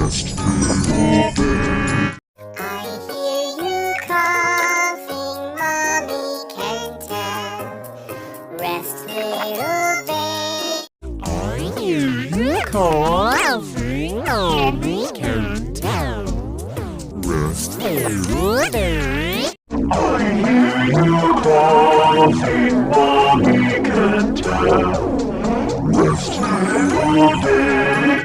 Rest little bear. I hear you coughing, Mommy can tell. Rest little bear. I hear you coughing, Mommy can tell. Rest Little bear. I hear you coughing, Mommy can tell. Rest little bear.